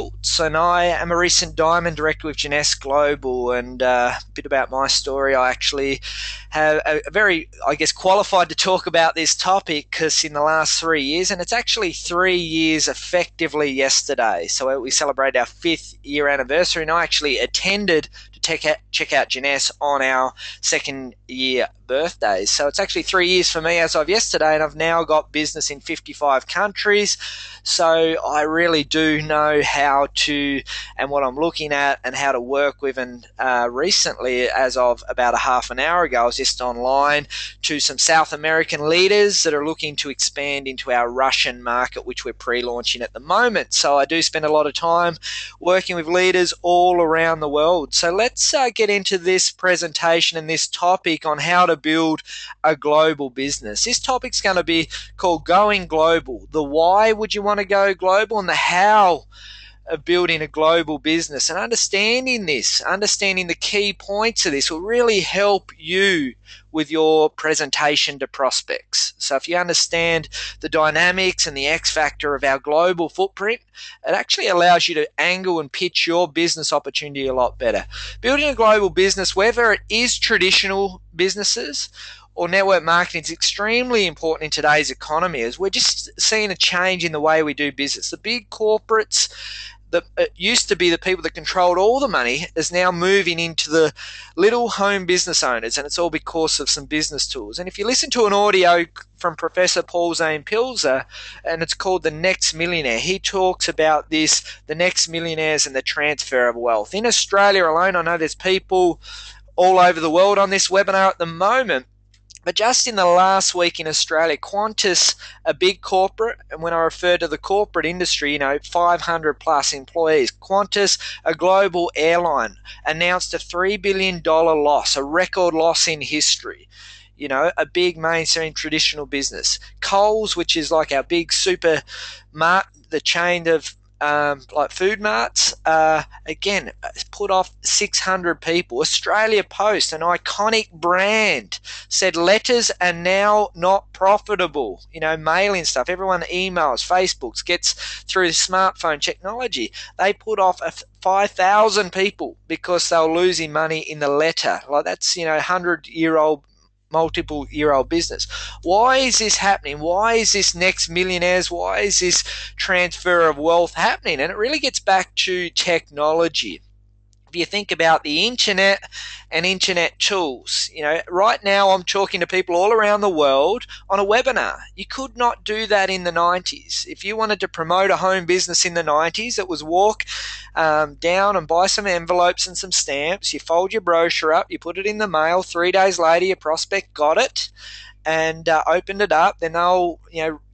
Schultz, and I am a recent Diamond Director with Jeunesse Global. And a bit about my story, I actually have a very, qualified to talk about this topic because in the last 3 years, and it's actually 3 years effectively yesterday, so we celebrate our 5th year anniversary, and I actually attended to check out Jeunesse on our 2nd year birthdays. So it's actually 3 years for me as of yesterday, and I've now got business in 55 countries. So I really do know how to, and what I'm looking at and how to work with. And recently, as of about a half an hour ago, I was just online to some South American leaders that are looking to expand into our Russian market, which we're pre-launching at the moment. So I do spend a lot of time working with leaders all around the world. So let's get into this presentation and this topic on how to build a global business. This topic's going to be called Going Global. The why would you want to go global, and the how of building a global business. And understanding the key points of this will really help you with your presentation to prospects. So if you understand the dynamics and the X factor of our global footprint, it actually allows you to angle and pitch your business opportunity a lot better. Building a global business, whether it is traditional businesses or network marketing, is extremely important in today's economy, as we're just seeing a change in the way we do business. The big corporates that used to be the people that controlled all the money is now moving into the little home business owners, and it's all because of some business tools. And if you listen to an audio from Professor Paul Zane Pilzer, and it's called The Next Millionaire, he talks about this, the next millionaires and the transfer of wealth. In Australia alone, I know there's people all over the world on this webinar at the moment, but just in the last week in Australia, Qantas, a big corporate, and when I refer to the corporate industry, 500 plus employees, Qantas, a global airline, announced a $3 billion loss, a record loss in history. A big mainstream traditional business. Coles, which is like our big supermart, the chain of like food marts, again, put off 600 people. Australia Post, an iconic brand, said letters are now not profitable. Mailing stuff, everyone emails, Facebooks, gets through the smartphone technology. They put off 5,000 people because they were losing money in the letter. Like that's, 100-year-old multiple-year-old business. Why is this happening? Why is this next millionaires? Why is this transfer of wealth happening? And it really gets back to technology. If you think about the internet and internet tools, right now I'm talking to people all around the world on a webinar. You could not do that in the 90s. If you wanted to promote a home business in the 90s, it was walk down and buy some envelopes and some stamps. You fold your brochure up, you put it in the mail. 3 days later, your prospect got it and opened it up. Then they'll,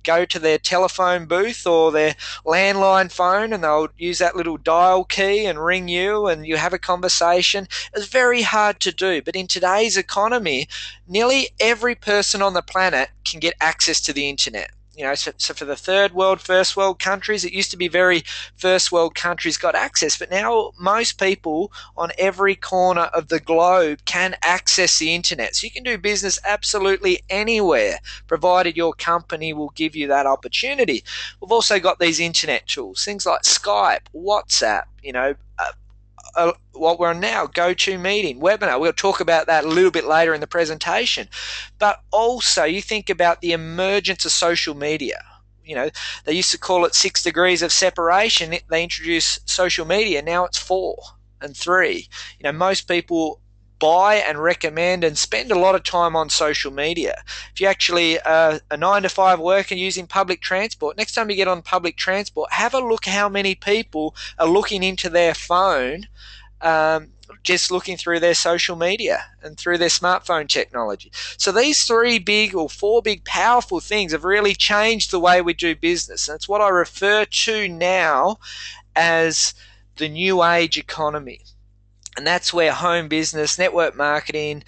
go to their telephone booth or their landline phone, and they'll use that little dial key and ring you, and you have a conversation. It's very hard to do, but in today's economy, nearly every person on the planet can get access to the internet. So for the third world, first world countries, it used to be very first world countries got access, but now most people on every corner of the globe can access the internet. So you can do business absolutely anywhere, provided your company will give you that opportunity. We've also got these internet tools, things like Skype, WhatsApp, what we're on now, GoToMeeting, webinar. We'll talk about that a little bit later in the presentation. But also, you think about the emergence of social media. They used to call it 6 degrees of separation. They introduced social media. Now it's 4 and 3. Most people buy and recommend and spend a lot of time on social media. If you actually a 9-to-5 worker using public transport, next time you get on public transport, have a look how many people are looking into their phone, just looking through their social media and through their smartphone technology. So these 3 big or 4 big powerful things have really changed the way we do business. And it's what I refer to now as the new age economy. And that's where home business, network marketing,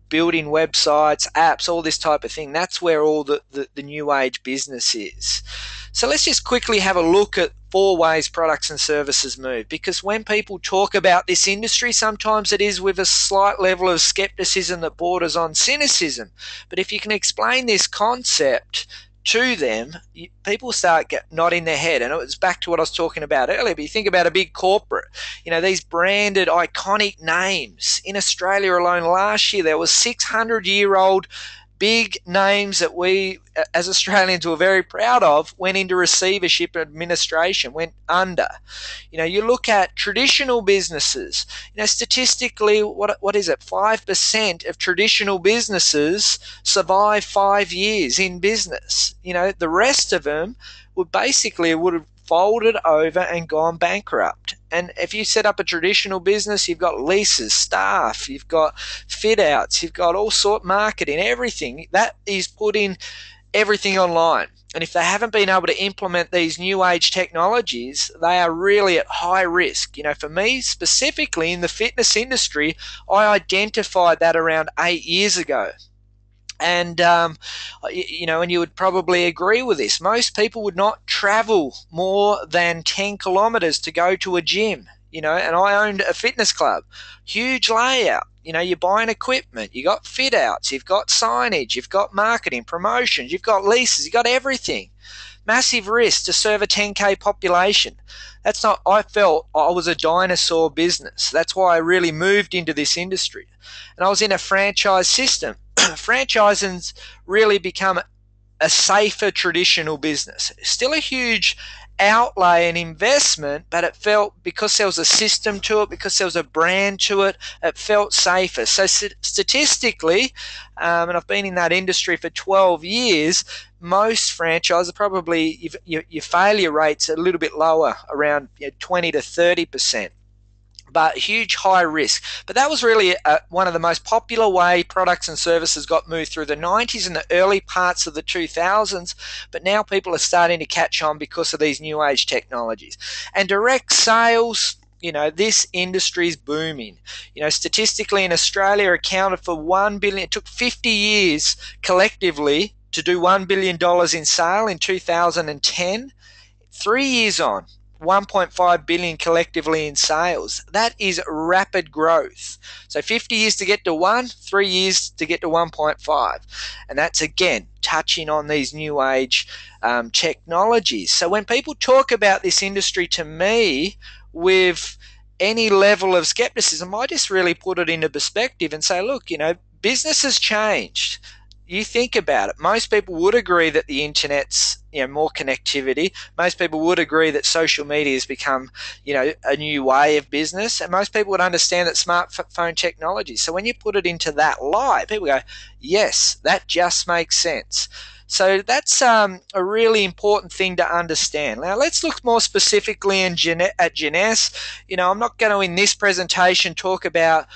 building websites, apps, all this type of thing, that's where all the new age business is. So let's just quickly have a look at 4 ways products and services move, because when people talk about this industry, sometimes it is with a slight level of skepticism that borders on cynicism. But if you can explain this concept to them, people start nodding their head. And it was back to what I was talking about earlier. But you think about a big corporate, these branded iconic names. In Australia alone last year, there was 600-year-old big names that we as Australians were very proud of went into receivership and administration, went under. You look at traditional businesses, statistically, what is it? 5% of traditional businesses survive 5 years in business. The rest of them would have folded over and gone bankrupt. And if you set up a traditional business, you've got leases, staff, you've got fit outs, you've got all sort of marketing, everything. That is putting everything online. And if they haven't been able to implement these new age technologies, they are really at high risk. For me specifically in the fitness industry, I identified that around 8 years ago. And, and you would probably agree with this. Most people would not travel more than 10 kilometers to go to a gym, and I owned a fitness club, huge layout. You're buying equipment, you got fit outs, you've got signage, you've got marketing, promotions, you've got leases, you've got everything. Massive risk to serve a 10K population. I felt I was a dinosaur business. That's why I really moved into this industry. And I was in a franchise system. Franchising's really become a safer traditional business. Still a huge outlay and investment, but it felt, because there was a system to it, because there was a brand to it, it felt safer. So statistically, and I've been in that industry for 12 years, most franchises probably your failure rates are a little bit lower, around 20 to 30%. But huge high risk. But that was really one of the most popular way products and services got moved through the 90s and the early parts of the 2000s. But now people are starting to catch on because of these new age technologies. And direct sales, this industry is booming. Statistically in Australia accounted for $1 billion. It took 50 years collectively to do $1 billion in sale in 2010. 3 years on, 1.5 billion collectively in sales. That is rapid growth. So 50 years to get to 1, 3 years to get to 1.5. And that's, again, touching on these new age technologies. So when people talk about this industry to me with any level of skepticism, I just really put it into perspective and say, look, business has changed. You think about it. Most people would agree that the internet's, more connectivity. Most people would agree that social media has become, a new way of business. And most people would understand that smartphone technology. So when you put it into that light, people go, yes, that just makes sense. So that's a really important thing to understand. Now, let's look more specifically at Jeunesse. I'm not going to, in this presentation, talk about,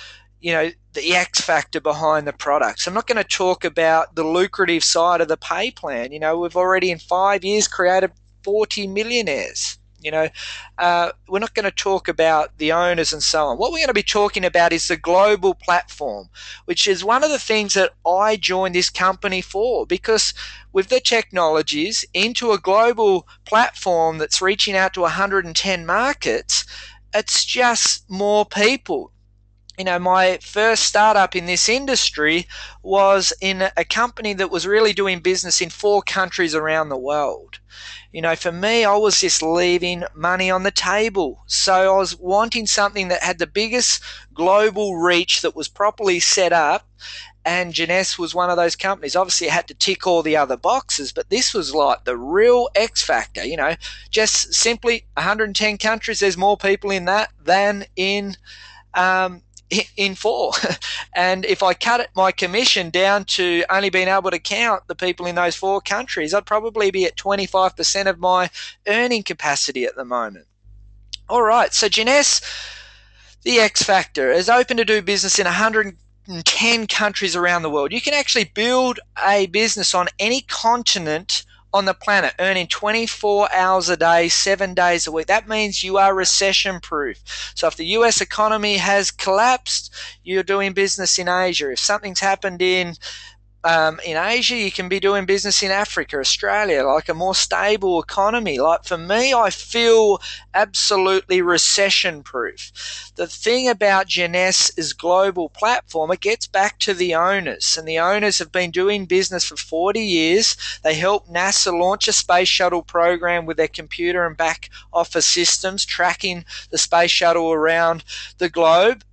the X factor behind the products. I'm not going to talk about the lucrative side of the pay plan. We've already in 5 years created 40 millionaires. We're not going to talk about the owners and so on. What we're going to be talking about is the global platform, which is one of the things that I joined this company for, because with the technologies into a global platform that's reaching out to 110 markets, it's just more people. My first startup in this industry was in a company that was really doing business in 4 countries around the world. For me, I was just leaving money on the table. So I was wanting something that had the biggest global reach, that was properly set up. And Jeunesse was one of those companies. Obviously, it had to tick all the other boxes, but this was like the real X factor. Just simply 110 countries. There's more people in that than in 4. And if I cut my commission down to only being able to count the people in those 4 countries, I'd probably be at 25% of my earning capacity at the moment. All right, so Jeunesse, the X factor, is open to do business in 110 countries around the world. You can actually build a business on any continent on the planet, earning 24 hours a day, 7 days a week. That means you are recession proof. So if the US economy has collapsed, you're doing business in Asia. If something's happened in in Asia, you can be doing business in Africa, Australia, like a more stable economy. Like for me, I feel absolutely recession proof. The thing about Jeunesse global platform, it gets back to the owners, and the owners have been doing business for 40 years. They helped NASA launch a space shuttle program with their computer and back office systems, tracking the space shuttle around the globe.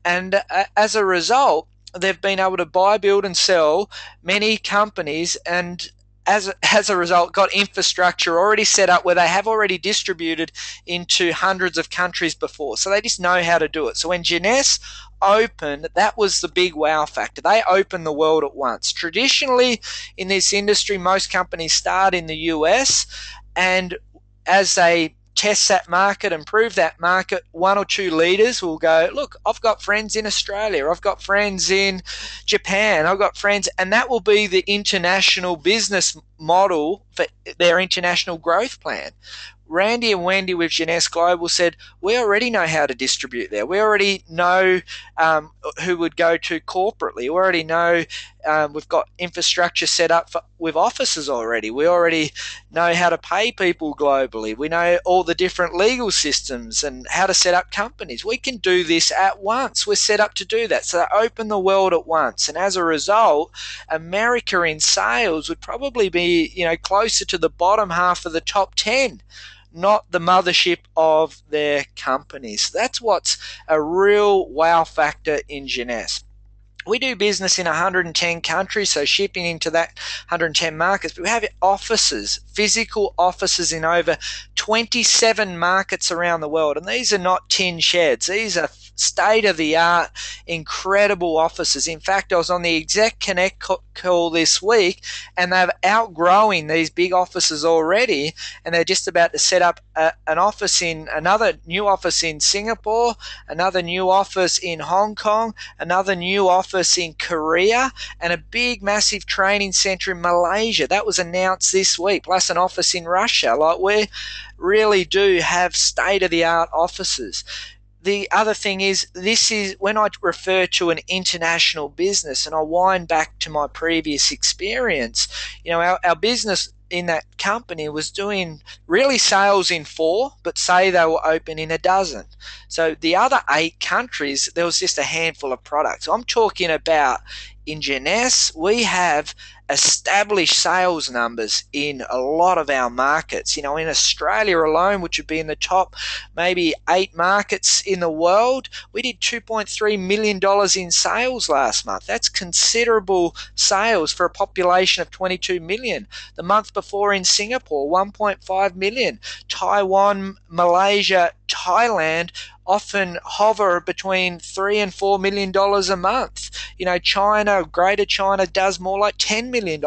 And as a result, they've been able to buy, build, and sell many companies, and as a result, got infrastructure already set up where they have already distributed into hundreds of countries before. So they just know how to do it. So when Jeunesse opened, that was the big wow factor. They opened the world at once. Traditionally, in this industry, most companies start in the US, and as they test that market and prove that market, one or two leaders will go, look, I've got friends in Australia, I've got friends in Japan, I've got friends, and that will be the international business model for their international growth plan. Randy and Wendy with Jeunesse Global said, we already know how to distribute there. We already know who would go to corporately. We already know we've got infrastructure set up with offices already. We already know how to pay people globally. We know all the different legal systems and how to set up companies. We can do this at once. We're set up to do that. So they open the world at once. And as a result, America in sales would probably be, closer to the bottom half of the top 10. Not the mothership of their companies. That's what's a real wow factor in Jeunesse. We do business in 110 countries, so shipping into that 110 markets. But we have offices, physical offices in over 27 markets around the world. And these are not tin sheds. These are state-of-the-art, incredible offices. In fact, I was on the Exec Connect call this week, and they're outgrowing these big offices already, and they're just about to set up another new office in Singapore, another new office in Hong Kong, another new office in Korea, and a big, massive training center in Malaysia. That was announced this week, plus an office in Russia. Like, we really do have state-of-the-art offices. The other thing is, this is when I refer to an international business, and I wind back to my previous experience. Our business in that company was doing really sales in 4, but say they were open in a dozen. So the other 8 countries, there was just a handful of products. I'm talking about in Jeunesse, we have established sales numbers in a lot of our markets. In Australia alone, which would be in the top maybe 8 markets in the world, we did $2.3 million in sales last month. That's considerable sales for a population of 22 million. The month before in Singapore, 1.5 million. Taiwan, Malaysia, Thailand often hover between $3 and $4 million a month. China, Greater China does more like $10 million.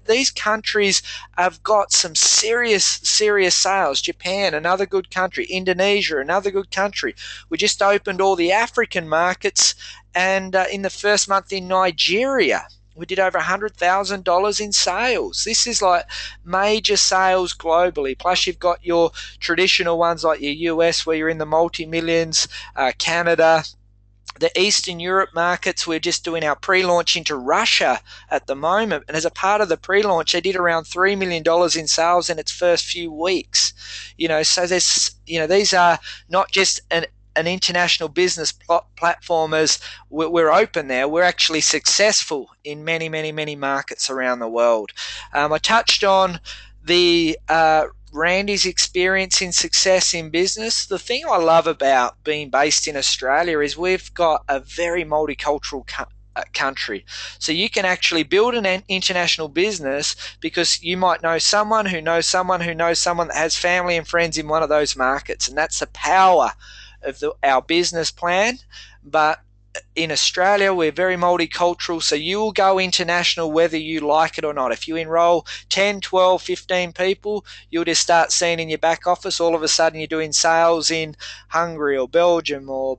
These countries have got some serious sales. Japan, another good country. Indonesia, another good country. We just opened all the African markets, and in the first month in Nigeria, we did over $100,000 in sales. This is like major sales globally. Plus, you've got your traditional ones like your US, where you're in the multi-millions, Canada. The Eastern Europe markets, we're just doing our pre-launch into Russia at the moment. And as a part of the pre-launch, they did around $3 million in sales in its first few weeks. So there's, these are not just an international business platform as we're open there. We're actually successful in many, many, many markets around the world. I touched on the Randy's experience in success in business. The thing I love about being based in Australia is we've got a very multicultural country. So you can actually build an international business because you might know someone who knows someone who knows someone that has family and friends in one of those markets. And that's the power of our business plan. But in Australia, we're very multicultural, so you will go international whether you like it or not. If you enroll 10, 12, 15 people, you'll just start seeing in your back office, all of a sudden you're doing sales in Hungary or Belgium or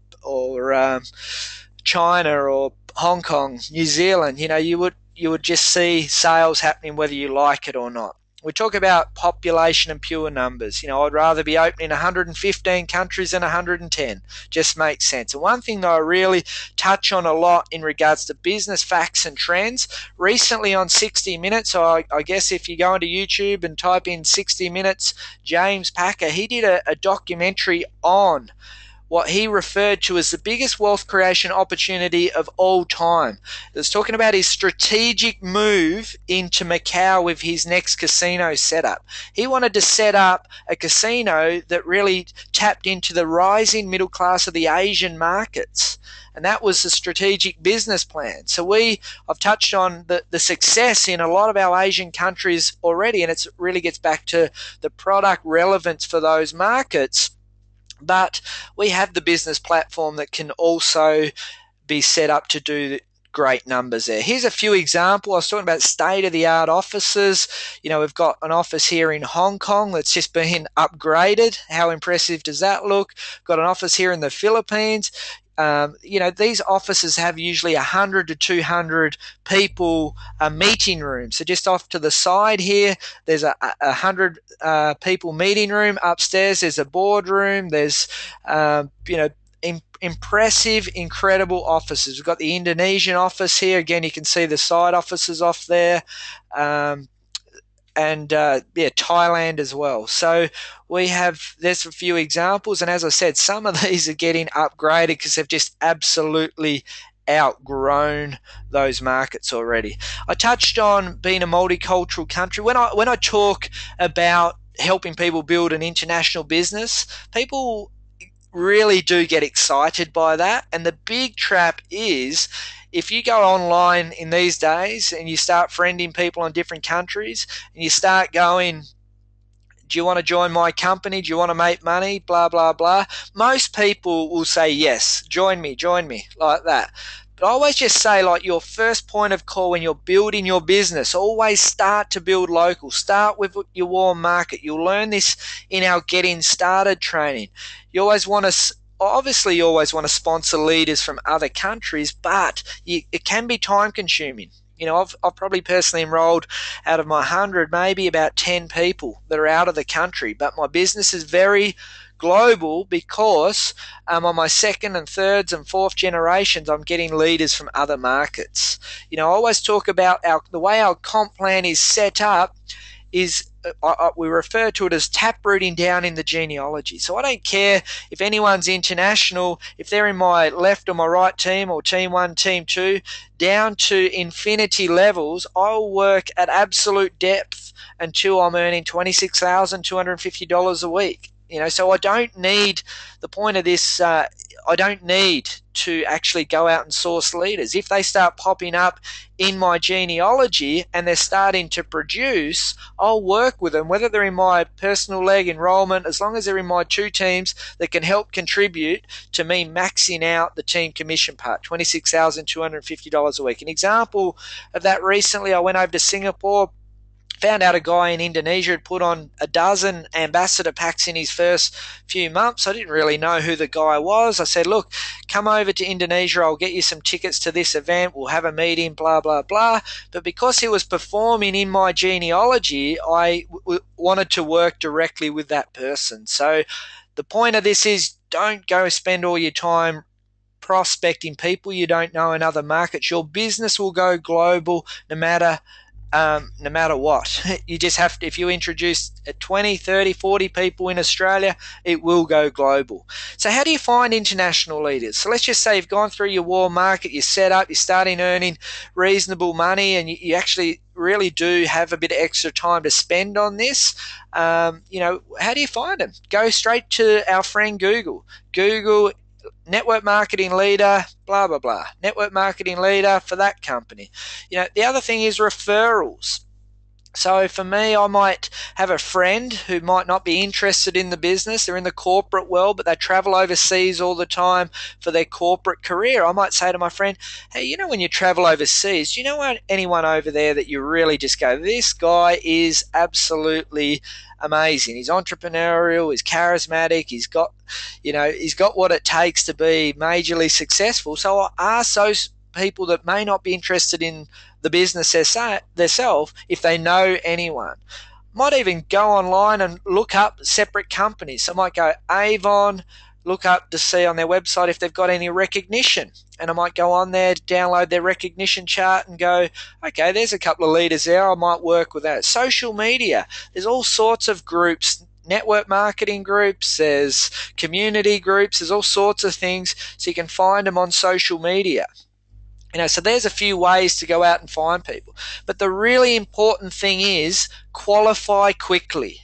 China or Hong Kong, New Zealand. You would just see sales happening whether you like it or not. we talk about population and pure numbers. I'd rather be open in 115 countries than 110. Just makes sense. And one thing that I really touch on a lot in regards to business facts and trends, recently on 60 Minutes, I guess if you go into YouTube and type in 60 Minutes, James Packer, he did a documentary on what he referred to as the biggest wealth creation opportunity of all time. It was talking about his strategic move into Macau with his next casino setup. He wanted to set up a casino that really tapped into the rising middle class of the Asian markets. And that was the strategic business plan. So I've touched on the success in a lot of our Asian countries already, and it really gets back to the product relevance for those markets. But we have the business platform that can also be set up to do great numbers there. Here's a few examples. I was talking about state-of-the-art offices. We've got an office here in Hong Kong that's just been upgraded. How impressive does that look? Got an office here in the Philippines. These offices have usually 100 to 200 people meeting room. So just off to the side here, there's a 100 people meeting room. Upstairs, there's a boardroom. There's, impressive, incredible offices. We've got the Indonesian office here. Again, you can see the side offices off there. Thailand as well. So there's a few examples, and as I said, some of these are getting upgraded because they've just absolutely outgrown those markets already. I touched on being a multicultural country. When I talk about helping people build an international business, people really do get excited by that, and the big trap is if you go online in these days and you start friending people in different countries and you start going, do you want to join my company? Do you want to make money? Blah, blah, blah. Most people will say, yes, join me, like that. But I always just say, like, your first point of call when you're building your business, always start to build local. Start with your warm market. You'll learn this in our Getting Started training. You always want to sponsor leaders from other countries, but it can be time consuming. I've probably personally enrolled out of my 100, maybe about 10 people that are out of the country, but my business is very global because on my second and thirds and fourth generations, I'm getting leaders from other markets. I always talk about the way our comp plan is set up is we refer to it as taprooting down in the genealogy. So I don't care if anyone's international, if they're in my left or my right team or team 1, team 2, down to infinity levels, I'll work at absolute depth until I'm earning $26,250 a week. So I don't need, the point of this, I don't need to actually go out and source leaders. If they start popping up in my genealogy and they're starting to produce, I'll work with them, whether they're in my personal leg enrollment, as long as they're in my 2 teams that can help contribute to me maxing out the team commission part, $26,250 a week. An example of that recently, I went over to Singapore, found out a guy in Indonesia had put on a dozen ambassador packs in his first few months. I didn't really know who the guy was. I said, look, come over to Indonesia. I'll get you some tickets to this event. We'll have a meeting, blah, blah, blah. But because he was performing in my genealogy, I wanted to work directly with that person. So the point of this is don't go spend all your time prospecting people you don't know in other markets. Your business will go global no matter what. You just have to, if you introduce 20, 30, 40 people in Australia, it will go global. So how do you find international leaders? So let's just say you've gone through your warm market, you're set up, you're starting earning reasonable money, and you actually really do have a bit of extra time to spend on this. How do you find them? Go straight to our friend Google. Google network marketing leader, blah, blah, blah. Network marketing leader for that company. The other thing is referrals. So for me, I might have a friend who might not be interested in the business. They're in the corporate world, but they travel overseas all the time for their corporate career. I might say to my friend, hey, when you travel overseas, do you know anyone over there that you really just go, this guy is absolutely amazing. He's entrepreneurial, he's charismatic, he's got what it takes to be majorly successful. So I ask those people that may not be interested in the business themselves if they know anyone. Might even go online and look up separate companies. So I might go Avon, look up to see on their website if they've got any recognition. And I might go on there, download their recognition chart and go, okay, there's a couple of leaders there. I might work with that. Social media, there's all sorts of groups, network marketing groups, there's community groups, there's all sorts of things. So you can find them on social media. So there's a few ways to go out and find people. But the really important thing is qualify quickly.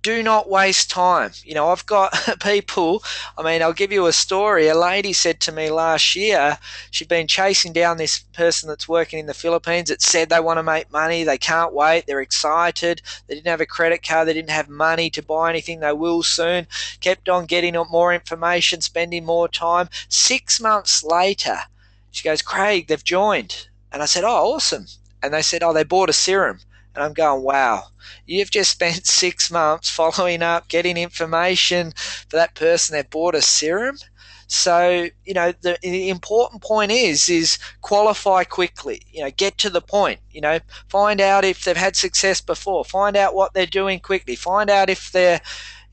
Do not waste time. I've got people, I'll give you a story. A lady said to me last year, she'd been chasing down this person that's working in the Philippines that said they want to make money. They can't wait. They're excited. They didn't have a credit card. They didn't have money to buy anything. They will soon. Kept on getting more information, spending more time. 6 months later, she goes, Craig, they've joined. And I said, oh, awesome. And they said, oh, they bought a serum. And I'm going, wow, you've just spent 6 months following up, getting information for that person that bought a serum. So, the important point is qualify quickly, get to the point, find out if they've had success before, find out what they're doing quickly, find out if they're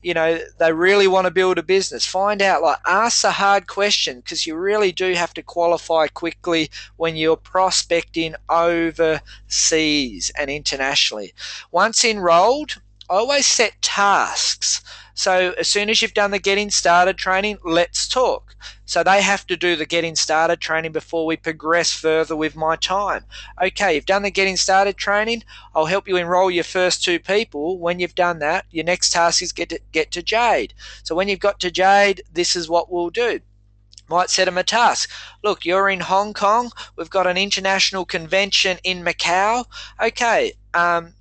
they really want to build a business. Find out, ask a hard question, because you really do have to qualify quickly when you're prospecting overseas and internationally. Once enrolled, I always set tasks. So as soon as you've done the getting started training, let's talk. So they have to do the getting started training before we progress further with my time. Okay, you've done the getting started training. I'll help you enroll your first 2 people. When you've done that, your next task is get to Jade. So when you've got to Jade, this is what we'll do. Might set them a task. Look, you're in Hong Kong. We've got an international convention in Macau. Okay,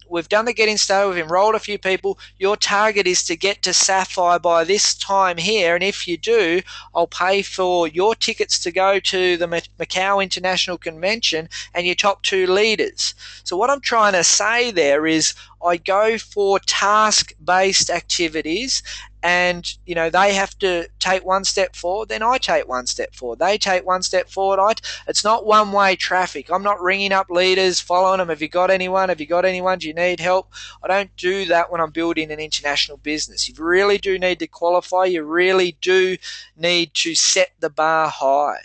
we've done the getting started. We've enrolled a few people. Your target is to get to Sapphire by this time here. And if you do, I'll pay for your tickets to go to the Macau International Convention and your top 2 leaders. So what I'm trying to say there is I go for task-based activities, and they have to take 1 step forward, then I take 1 step forward. They take 1 step forward. It's not one-way traffic. I'm not ringing up leaders, following them. Have you got anyone? Have you got anyone? Do you need help? I don't do that when I'm building an international business. You really do need to qualify. You really do need to set the bar high.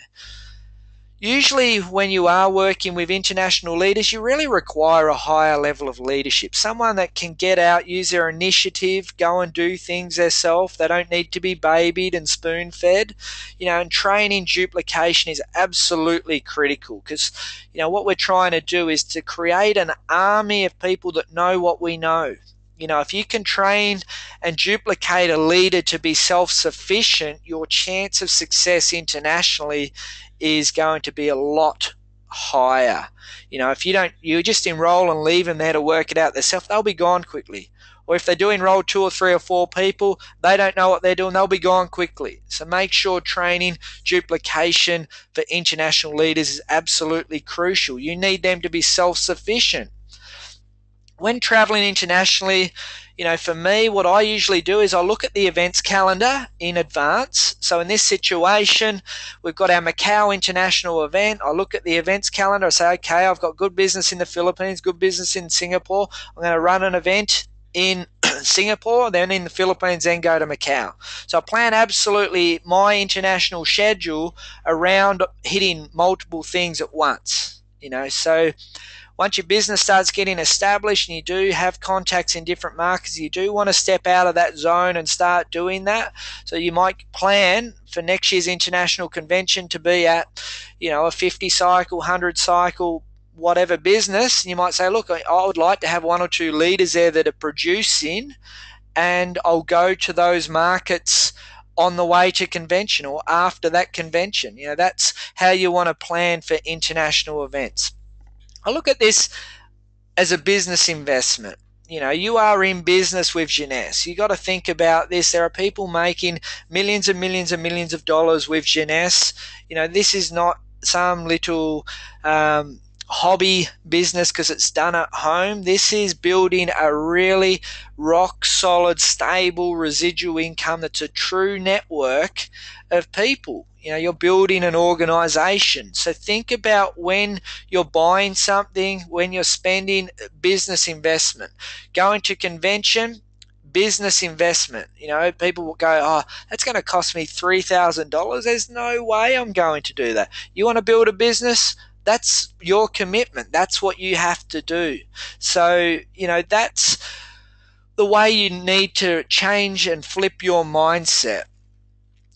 Usually when you are working with international leaders, you really require a higher level of leadership. Someone that can get out, use their initiative, go and do things themselves. They don't need to be babied and spoon-fed. And training duplication is absolutely critical, because, what we're trying to do is to create an army of people that know what we know. If you can train and duplicate a leader to be self-sufficient, your chance of success internationally is going to be a lot higher. If you just enroll and leave them there to work it out themselves, they'll be gone quickly. Or if they do enroll 2 or 3 or 4 people, they don't know what they're doing, they'll be gone quickly. So make sure training duplication for international leaders is absolutely crucial. You need them to be self-sufficient. When traveling internationally, for me, what I usually do is I look at the events calendar in advance. So in this situation, we've got our Macau International event. I look at the events calendar. I say, okay, I've got good business in the Philippines, good business in Singapore. I'm going to run an event in Singapore, then in the Philippines, then go to Macau. So I plan absolutely my international schedule around hitting multiple things at once. So once your business starts getting established and you do have contacts in different markets, you do want to step out of that zone and start doing that. So you might plan for next year's international convention to be at, a 50 cycle, 100 cycle, whatever business. And you might say, look, I would like to have 1 or 2 leaders there that are producing, and I'll go to those markets on the way to convention or after that convention. That's how you want to plan for international events. I look at this as a business investment. You are in business with Jeunesse. You got to think about this. There are people making millions and millions and millions of dollars with Jeunesse. This is not some little hobby business because it's done at home. This is building a really rock solid, stable residual income that's a true network of people. You're building an organization. So think about when you're buying something, when you're spending, business investment. Going to convention, business investment. People will go, oh, that's going to cost me $3,000. There's no way I'm going to do that. You want to build a business? That's your commitment. That's what you have to do. So, that's the way you need to change and flip your mindset.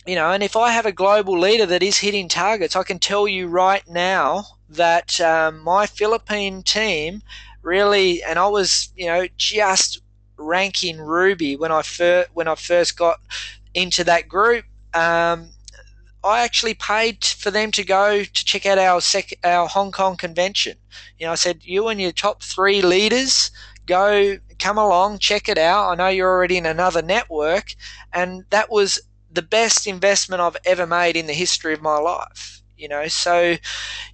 And if I have a global leader that is hitting targets, I can tell you right now that my Philippine team really, and I was, just ranking Ruby when I first got into that group. I actually paid for them to go to check out our Hong Kong convention. I said, you and your top 3 leaders come along, check it out. I know you're already in another network, and that was the best investment I've ever made in the history of my life. So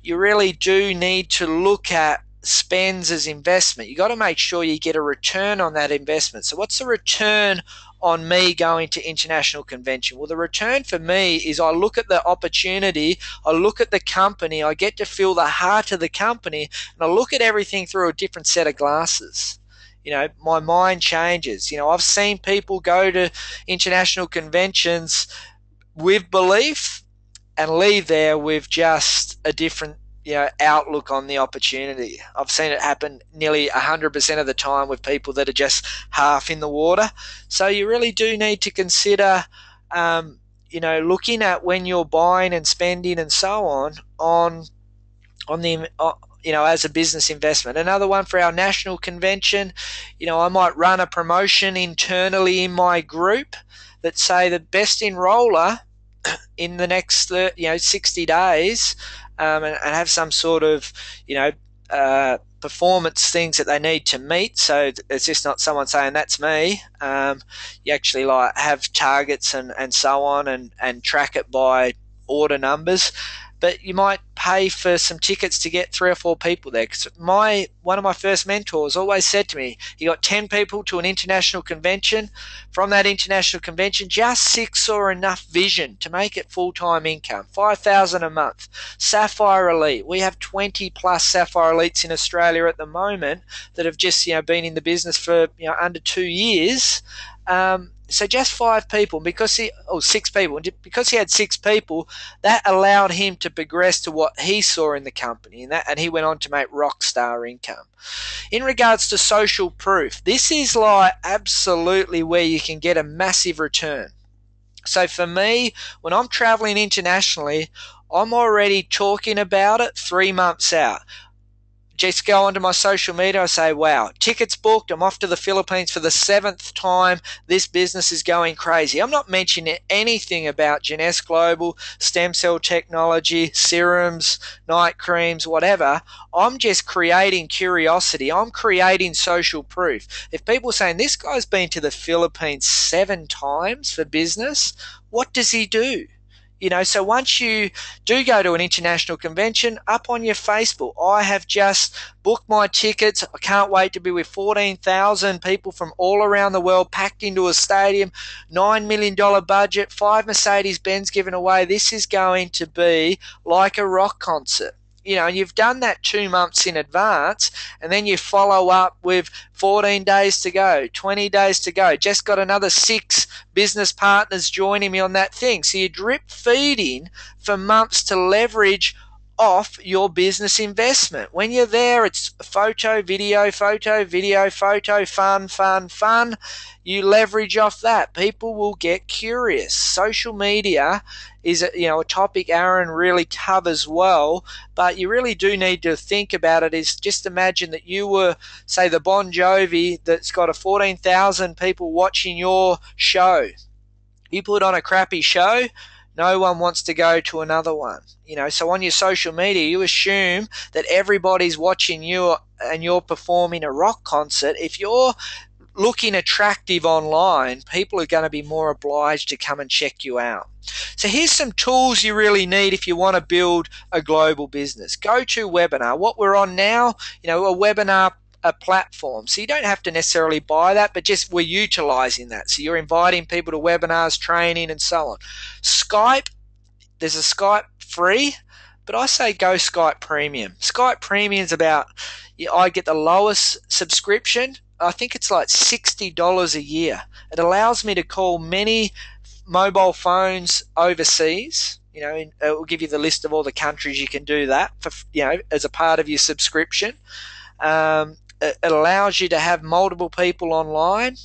you really do need to look at spends as investment. You got to make sure you get a return on that investment. So what's the return on me going to international convention? Well, the return for me is I look at the opportunity, I look at the company, I get to feel the heart of the company, and I look at everything through a different set of glasses. My mind changes. I've seen people go to international conventions with belief and leave there with just a different outlook on the opportunity. I've seen it happen nearly 100% of the time with people that are just half in the water. So you really do need to consider, looking at when you're buying and spending and so on the, as a business investment. Another one for our national convention, I might run a promotion internally in my group that say the best enroller in the next 60 days and have some sort of performance things that they need to meet. So it's just not someone saying that's me. You actually have targets and so on and track it by order numbers. But you might pay for some tickets to get 3 or 4 people there. Because one of my first mentors always said to me, you got 10 people to an international convention. From that international convention, just 6 saw enough vision to make it full-time income, $5,000 a month. Sapphire Elite. We have 20 plus Sapphire Elites in Australia at the moment that have just been in the business for under 2 years. So just 5 people, 6 people. Because he had 6 people, that allowed him to progress to what he saw in the company, and he went on to make rock star income. In regards to social proof, this is absolutely where you can get a massive return. So for me, when I'm traveling internationally, I'm already talking about it 3 months out. Just go onto my social media, I say, wow, tickets booked, I'm off to the Philippines for the 7th time, this business is going crazy. I'm not mentioning anything about Jeunesse Global, stem cell technology, serums, night creams, whatever. I'm just creating curiosity. I'm creating social proof. If people are saying, this guy's been to the Philippines 7 times for business, what does he do? So once you do go to an international convention, up on your Facebook, I have just booked my tickets. I can't wait to be with 14,000 people from all around the world packed into a stadium, $9 million budget, 5 Mercedes-Benz given away. This is going to be like a rock concert. And you've done that 2 months in advance, and then you follow up with 14 days to go, 20 days to go. Just got another 6 business partners joining me on that thing. So you're drip feeding for months to leverage off your business investment. When you're there, it's photo, video, fun. You leverage off that. People will get curious. Social media is a topic Aaron really covers well, but you really do need to think about it. Is just imagine that you were, say, the Bon Jovi that's got 14,000 people watching your show. You put on a crappy show, no one wants to go to another one. So on your social media, you assume that everybody's watching you and you're performing a rock concert. If you're looking attractive online, people are going to be more obliged to come and check you out. So here's some tools you really need if you want to build a global business. GoToWebinar. What we're on now, a webinar a platform. So you don't have to necessarily buy that, but just we're utilizing that. So you're inviting people to webinars, training, and so on. Skype, there's a Skype free, but I say go Skype Premium. Skype Premium is about, I get the lowest subscription. I think it's like $60 a year. It allows me to call many mobile phones overseas. It will give you the list of all the countries you can do that for, as a part of your subscription. It allows you to have multiple people online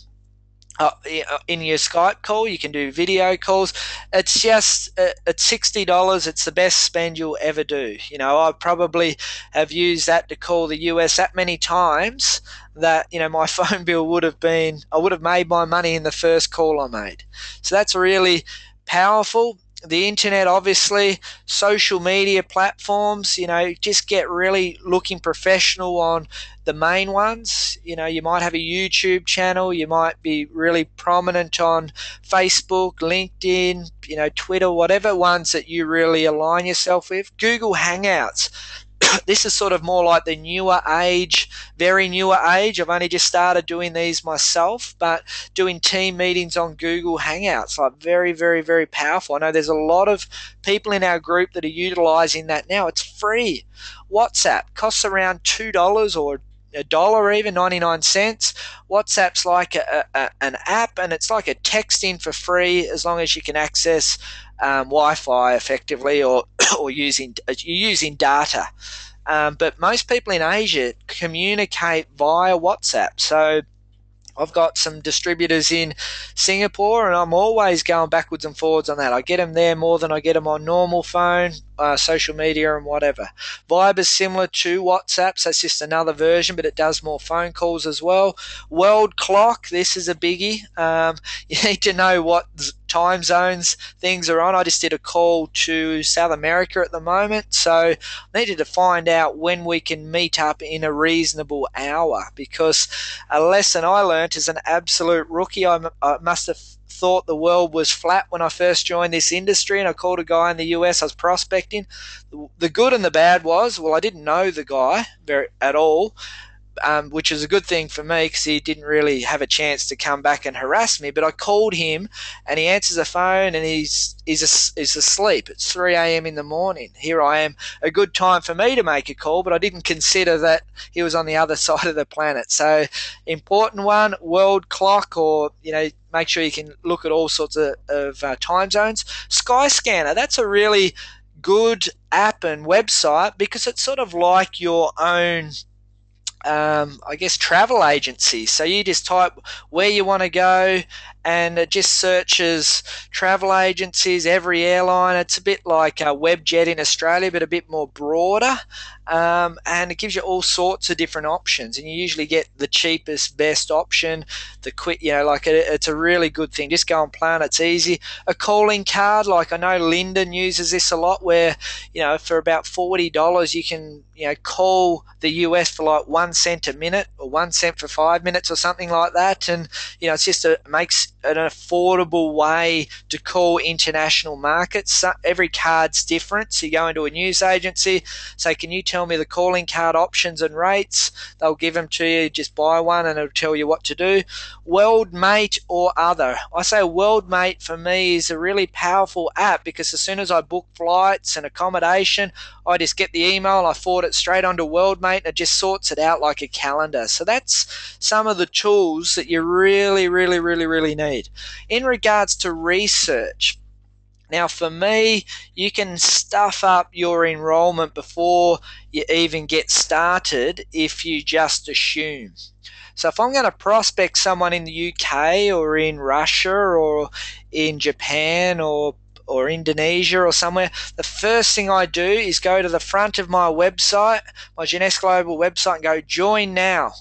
in your Skype call. You can do video calls. It's just at $60. It's the best spend you'll ever do. I probably have used that to call the US that many times that my phone bill would have been. I would have made my money in the first call I made. So that's really powerful. The internet, obviously, social media platforms, just get really looking professional on the main ones. You might have a YouTube channel, you might be really prominent on Facebook, LinkedIn, Twitter, whatever ones that you really align yourself with. Google Hangouts. This is sort of more like the newer age, very newer age. I've only just started doing these myself, but doing team meetings on Google Hangouts, like very, very, very powerful. I know there's a lot of people in our group that are utilizing that now. It's free. WhatsApp costs around $2 or $1 even, 99 cents. WhatsApp's like an app, and it's like a texting for free as long as you can access Wi-Fi effectively, or using data. But most people in Asia communicate via WhatsApp. So I've got some distributors in Singapore, and I'm always going backwards and forwards on that. I get them there more than I get them on normal phone, social media, and whatever. Viber's similar to WhatsApp, so it's just another version, but it does more phone calls as well. World Clock, this is a biggie. You need to know what time zones things are on. I just did a call to South America at the moment, so I needed to find out when we can meet up in a reasonable hour, because a lesson I learned as an absolute rookie, I must have thought the world was flat when I first joined this industry, and I called a guy in the US. I was prospecting. The good and the bad was, I didn't know the guy at all, which is a good thing for me because he didn't really have a chance to come back and harass me. But I called him, and he answers the phone, and he's asleep. It's 3 a.m. in the morning. Here I am, a good time for me to make a call, but I didn't consider that he was on the other side of the planet. So important one, World Clock, or make sure you can look at all sorts of time zones. Skyscanner, that's a really good app and website because it's sort of like your own travel agency. So you just type where you want to go, and it just searches travel agencies, every airline. It's a bit like Webjet in Australia, but a bit more broader. And it gives you all sorts of different options, and you usually get the cheapest, best option, the quick, it's a really good thing. Just go and plan. It's easy. A calling card, like I know Lyndon uses this a lot, where, for about $40, you can, call the US for like 1 cent a minute, or 1 cent for 5 minutes, or something like that. And, it's just makes an affordable way to call international markets. So every card's different. So you go into a news agency, say, can you tell me the calling card options and rates? They'll give them to you. Just buy one and it'll tell you what to do. WorldMate or other. I say WorldMate for me is a really powerful app, because as soon as I book flights and accommodation, I just get the email and I forward it straight onto WorldMate, and it just sorts it out like a calendar. So that's some of the tools that you really, really, really, really need. In regards to research, now for me, you can stuff up your enrollment before you even get started if you just assume. So if I'm going to prospect someone in the UK or in Russia or in Japan or Indonesia or somewhere, the first thing I do is go to the front of my website, my Jeunesse Global website, and go join now.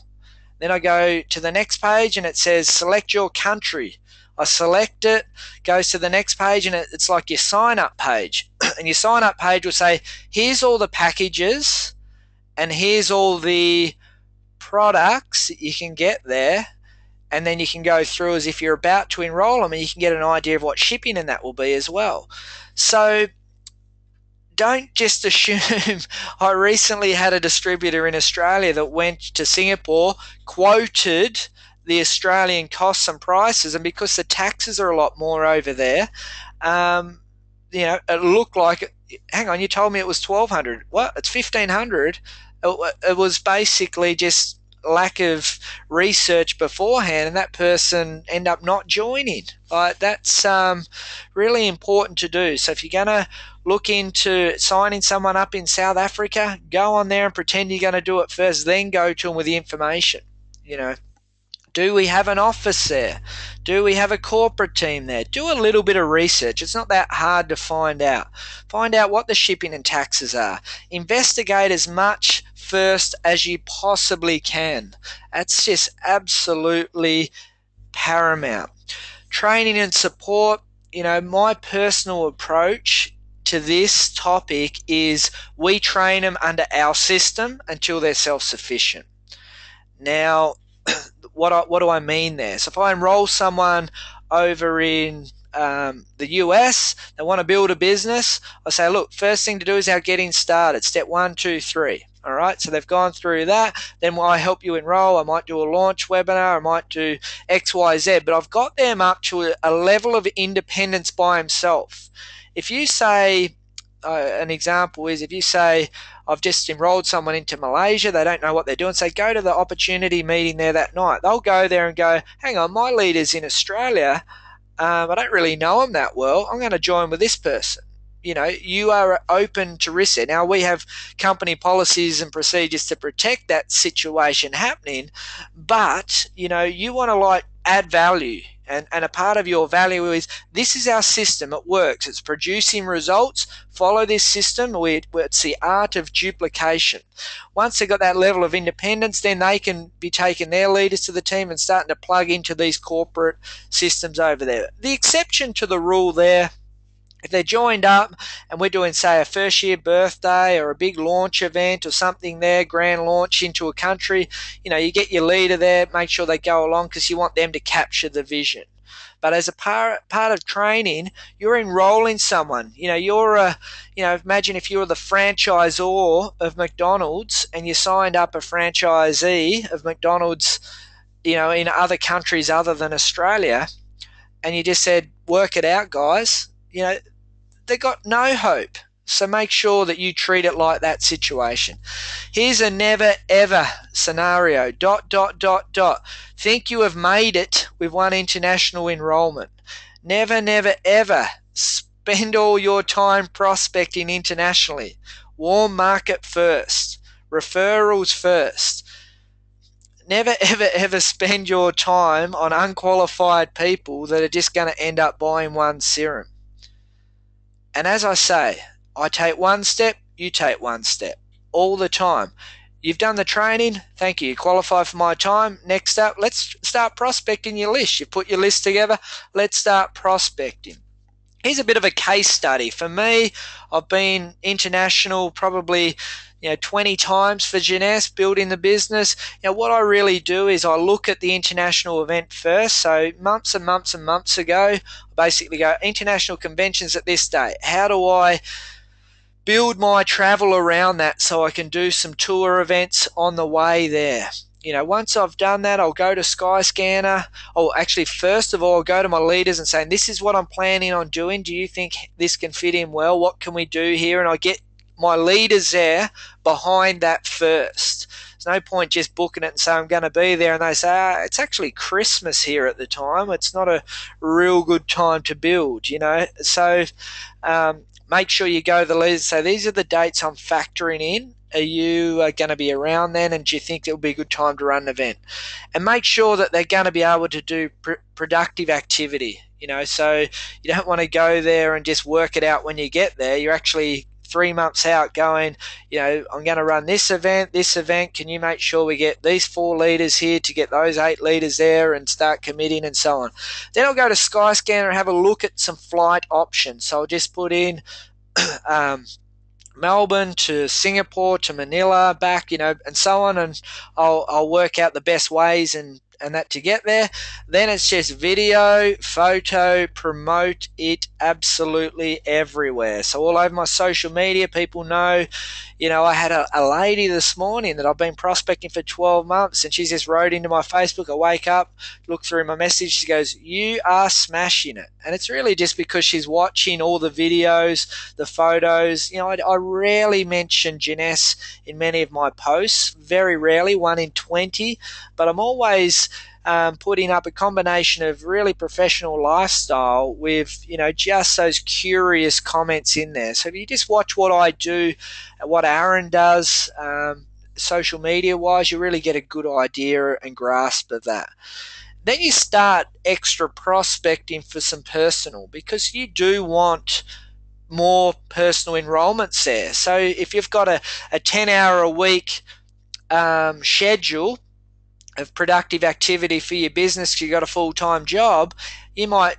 Then I go to the next page and it says select your country. I select it, goes to the next page, and it's like your sign up page. And your sign up page will say, here's all the packages and here's all the products that you can get there. and then you can go through as if you're about to enroll them, and you can get an idea of what shipping and that will be as well. So don't just assume. I recently had a distributor in Australia that went to Singapore, quoted the Australian costs and prices, and because the taxes are a lot more over there, it looked like, hang on, you told me it was 1,200. What? It's 1,500. It was basically just lack of research beforehand, and that person end up not joining. That's really important to do. So if you're going to look into signing someone up in South Africa, go on there and pretend you're going to do it first, then go to them with the information. Do we have an office there? Do we have a corporate team there? Do a little bit of research. It's not that hard to find out. Find out what the shipping and taxes are. Investigate as much first as you possibly can. That's just absolutely paramount. Training and support, my personal approach to this topic is we train them under our system until they're self-sufficient. Now, what do I mean there? So if I enroll someone over in the US, they want to build a business, I say, look, first thing to do is our getting started. Step 1, 2, 3. All right, so they've gone through that. Then I help you enroll. I might do a launch webinar. I might do X, Y, Z. But I've got them up to a level of independence by himself. If you say, an example is if you say, I've just enrolled someone into Malaysia, they don't know what they're doing, say, go to the opportunity meeting there that night. They'll go there and go, hang on, my leader's in Australia. I don't really know him that well. I'm going to join with this person. You are open to risk there. Now, we have company policies and procedures to protect that situation happening, but, you want to add value. And a part of your value is, this is our system. It works. It's producing results. Follow this system. It's the art of duplication. Once they've got that level of independence, then they can be taking their leaders to the team and starting to plug into these corporate systems over there. The exception to the rule there, if they're joined up and we're doing, say, a first year birthday or a big launch event or something there, grand launch into a country, you get your leader there, make sure they go along because you want them to capture the vision. But as a part of training, you're enrolling someone. Imagine if you were the franchisor of McDonald's and you signed up a franchisee of McDonald's, in other countries other than Australia, and you just said, work it out, guys. They got no hope. So make sure that you treat it like that situation. Here's a never ever scenario. ... Think you have made it with one international enrollment. Never, never ever spend all your time prospecting internationally. Warm market first. Referrals first. Never, ever, ever spend your time on unqualified people that are just going to end up buying one serum. And as I say, I take one step, you take one step, all the time. You've done the training, thank you. You qualify for my time. Next up, let's start prospecting your list. You've put your list together, let's start prospecting. Here's a bit of a case study. For me, I've been international probably 20 times for Jeunesse, building the business. What I really do is I look at the international event first. So months and months and months ago, I basically go, international conventions at this date. How do I build my travel around that so I can do some tour events on the way there? Once I've done that, I'll go to Skyscanner. Actually, first of all, I'll go to my leaders and say, this is what I'm planning on doing. Do you think this can fit in well? What can we do here? And I get my leaders there behind that first. There's no point just booking it and saying I'm going to be there, and they say, it's actually Christmas here at the time. It's not a real good time to build, So make sure you go to the leaders and say, these are the dates I'm factoring in. Are you going to be around then, and do you think it will be a good time to run an event? And make sure that they're going to be able to do productive activity. So you don't want to go there and just work it out when you get there. You're actually 3 months out going, I'm going to run this event. Can you make sure we get these 4 leaders here to get those 8 leaders there and start committing and so on. Then I'll go to Skyscanner and have a look at some flight options. So I'll just put in Melbourne to Singapore to Manila back, and so on, and I'll work out the best ways and and that to get there. Then it's just video, photo, promote it absolutely everywhere. So all over my social media, people know. I had a lady this morning that I've been prospecting for 12 months, and she just wrote into my Facebook. I wake up, look through my message, she goes, "You are smashing it." And it's really just because she's watching all the videos, the photos. I rarely mention Janess in many of my posts, very rarely, 1 in 20, but I'm always putting up a combination of really professional lifestyle with, just those curious comments in there. So if you just watch what I do, what Aaron does, social media wise, you really get a good idea and grasp of that. Then you start extra prospecting for some personal, because you do want more personal enrollments there. So if you've got a 10-hour a week schedule of productive activity for your business, because you've got a full-time job, you might,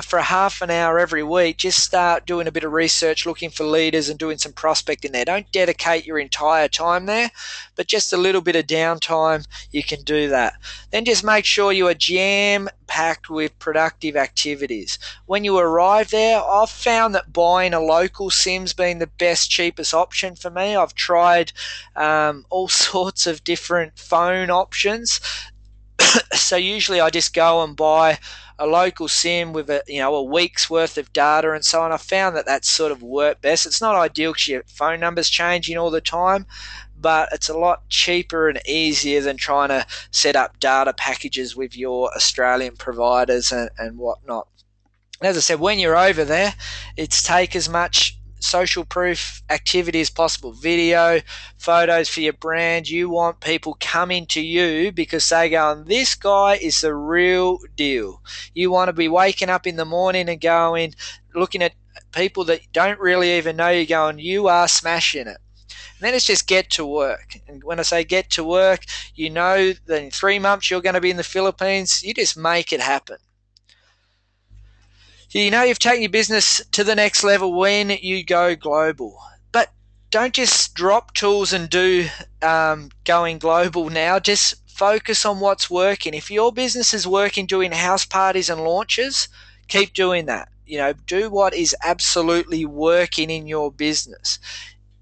for half an hour every week, just start doing a bit of research, looking for leaders and doing some prospecting there. Don't dedicate your entire time there, but just a little bit of downtime, you can do that. Then just make sure you are jam-packed with productive activities. When you arrive there, I've found that buying a local sim's been the best, cheapest option for me. I've tried all sorts of different phone options. So usually I just go and buy a local sim with a week's worth of data and so on. I found that that's sort of worked best. It's not ideal because your phone number's changing all the time, but it's a lot cheaper and easier than trying to set up data packages with your Australian providers and whatnot. As I said, when you're over there, it's take as much social proof activity as possible. Video, photos for your brand. You want people coming to you because they go, "This guy is the real deal." You want to be waking up in the morning and going, looking at people that don't really even know you, going, "You are smashing it." And then it's just get to work. And when I say get to work, you know that in 3 months you're going to be in the Philippines. You just make it happen. You've taken your business to the next level when you go global. But don't just drop tools and do going global now. Just focus on what's working. If your business is working doing house parties and launches, keep doing that. Do what is absolutely working in your business.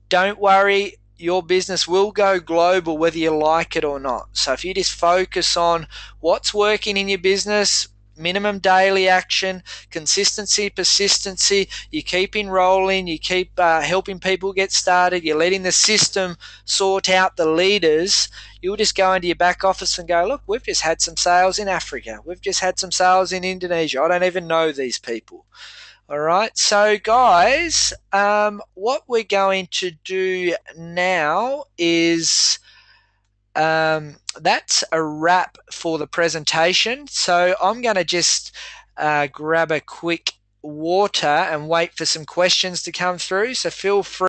Don't worry, your business will go global whether you like it or not. So if you just focus on what's working in your business, minimum daily action, consistency, persistency, you keep enrolling, you keep helping people get started, you're letting the system sort out the leaders, you'll just go into your back office and go, "Look, we've just had some sales in Africa. We've just had some sales in Indonesia. I don't even know these people." All right, so guys, what we're going to do now is that's a wrap for the presentation. So I'm going to just grab a quick water and wait for some questions to come through. So feel free.